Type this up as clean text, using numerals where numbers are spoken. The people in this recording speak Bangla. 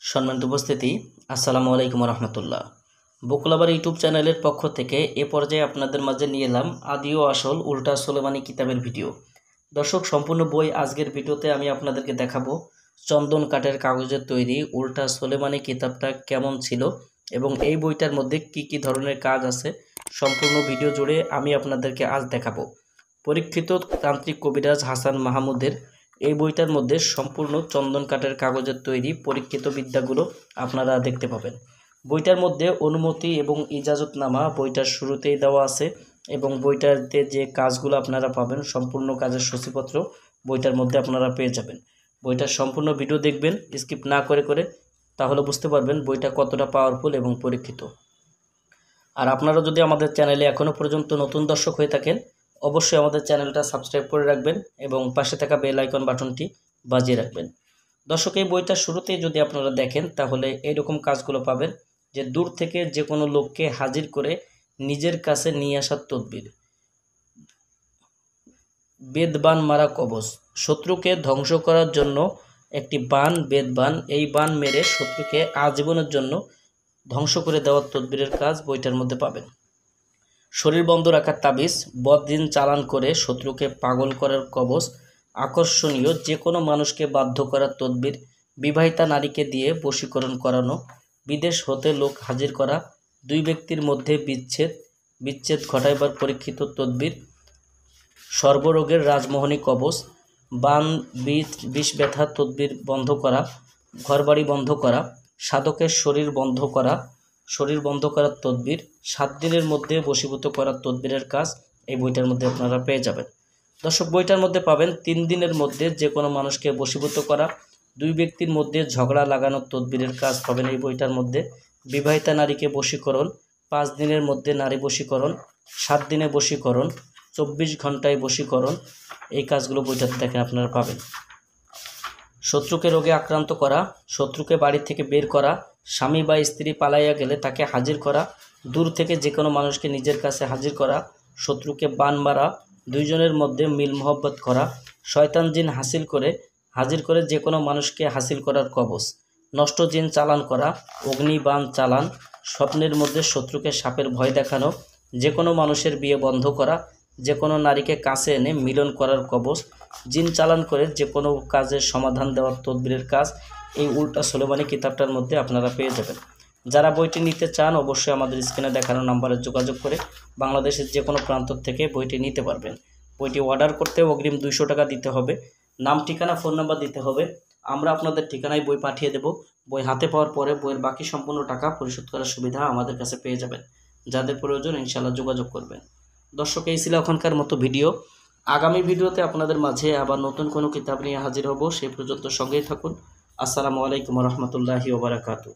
সম্মানিত উপস্থিতি, আসসালামু আলাইকুম রহমতুল্লাহ। বকুলাবার ইউটিউব চ্যানেলের পক্ষ থেকে এ পর্যায়ে আপনাদের মাঝে নিয়ে এলাম আদি ও আসল উল্টা সুলেমানি কিতাবের ভিডিও। দর্শক, সম্পূর্ণ বই আজকের ভিডিওতে আমি আপনাদেরকে দেখাবো চন্দন কাঠের কাগজের তৈরি উল্টা সুলেমানি কিতাবটা কেমন ছিল এবং এই বইটার মধ্যে কি কি ধরনের কাজ আছে। সম্পূর্ণ ভিডিও জুড়ে আমি আপনাদেরকে আজ দেখাবো পরীক্ষিত তান্ত্রিক কবিরাজ হাসান মাহমুদের এই বইটার মধ্যে সম্পূর্ণ চন্দন কাঠের কাগজের তৈরি পরীক্ষিত বিদ্যাগুলো আপনারা দেখতে পাবেন। বইটার মধ্যে অনুমতি এবং ইজাজতনামা বইটার শুরুতেই দেওয়া আছে এবং বইটাতে যে কাজগুলো আপনারা পাবেন সম্পূর্ণ কাজের সূচিপত্র বইটার মধ্যে আপনারা পেয়ে যাবেন। বইটার সম্পূর্ণ ভিডিও দেখবেন স্কিপ না করে করে, তাহলে বুঝতে পারবেন বইটা কতটা পাওয়ারফুল এবং পরীক্ষিত। আর আপনারা যদি আমাদের চ্যানেলে এখনও পর্যন্ত নতুন দর্শক হয়ে থাকেন, অবশ্যই আমাদের চ্যানেলটা সাবস্ক্রাইব করে রাখবেন এবং পাশে থাকা বেল আইকন বাটনটি বাজিয়ে রাখবেন। দর্শক, এই বইটার শুরুতেই যদি আপনারা দেখেন তাহলে এইরকম কাজগুলো পাবেন যে দূর থেকে যে কোনো লোককে হাজির করে নিজের কাছে নিয়ে আসার তদবির, বেদবান মারা কবচ, শত্রুকে ধ্বংস করার জন্য একটি বান, বেদবান, এই বান মেরে শত্রুকে আজীবনের জন্য ধ্বংস করে দেওয়ার তদবিরের কাজ বইটার মধ্যে পাবেন। শরীর বন্ধ রাখার তাবিজ, বদদিন চালান করে শত্রুকে পাগল করার কবচ, আকর্ষণীয় যে কোনো মানুষকে বাধ্য করার তদবির, বিবাহিতা নারীকে দিয়ে বশীকরণ করানো, বিদেশ হতে লোক হাজির করা, দুই ব্যক্তির মধ্যে বিচ্ছেদ ঘটাইবার পরীক্ষিত তদবির, সর্বরোগের রাজমোহনী কবচ, বান বিষ ব্যথা তদবির বন্ধ করা, ঘরবাড়ি বন্ধ করা, সাধকের শরীর বন্ধ করার তদবির, 7 দিনের মধ্যে বশীভূত করার তদবিরের কাজ এই বইটার মধ্যে আপনারা পেয়ে যাবেন। দর্শক, বইটার মধ্যে পাবেন 3 দিনের মধ্যে যে কোনো মানুষকে বশীভূত করা, 2 ব্যক্তির মধ্যে ঝগড়া লাগানোর তদবিরের কাজ পাবেন এই বইটার মধ্যে, বিবাহিতা নারীকে বশীকরণ, 5 দিনের মধ্যে নারী বশীকরণ, 7 দিনে বশীকরণ, 24 ঘন্টায় বশীকরণ, এই কাজগুলো বইটাতে দেখেন আপনারা পাবেন। শত্রুকে রোগে আক্রান্ত করা, শত্রুকে বাড়ি থেকে বের করা, স্বামী বা স্ত্রী পালাইয়া গেলে তাকে হাজির করা, দূর থেকে যে কোনো মানুষকে নিজের কাছে হাজির করা, শত্রুকে বান মারা, দুইজনের মধ্যে মিল মোহব্বত করা, শয়তান জিন হাজির করে যে কোনো মানুষকে হাসিল করার কবচ, নষ্ট জিন চালান করা, অগ্নিবাণ চালান, স্বপ্নের মধ্যে শত্রুকে সাপের ভয় দেখানো, যে কোনো মানুষের বিয়ে বন্ধ করা, যে কোনো নারীকে কাছে এনে মিলন করার কবচ, জিন চালান করে যে কোনো কাজের সমাধান দেওয়ার তদবিরের কাজ এই উল্টা সুলেমানি কিতাবটার মধ্যে আপনারা পেয়ে যাবেন। যারা বইটি নিতে চান অবশ্যই আমাদের স্ক্রিনে দেখানো নাম্বারে যোগাযোগ করে বাংলাদেশের যে কোনো প্রান্ত থেকে বইটি নিতে পারবেন। বইটি অর্ডার করতে অগ্রিম 200 টাকা দিতে হবে, নাম, ঠিকানা, ফোন নাম্বার দিতে হবে। আমরা আপনাদের ঠিকানায় বই পাঠিয়ে দেব। বই হাতে পাওয়ার পরে বইয়ের বাকি সম্পূর্ণ টাকা পরিশোধ করার সুবিধা আমাদের কাছে পেয়ে যাবেন। যাদের প্রয়োজন ইনশাআল্লাহ যোগাযোগ করবেন। দর্শক, এই ছিল এখনকার মতো ভিডিও। আগামী ভিডিওতে আপনাদের মাঝে আবার নতুন কোনো কিতাব নিয়ে হাজির হব। সেই পর্যন্ত সঙ্গেই থাকুন। আসসালামু আলাইকুম রহমতুল্লাহি ওয়া বারাকাতুহু।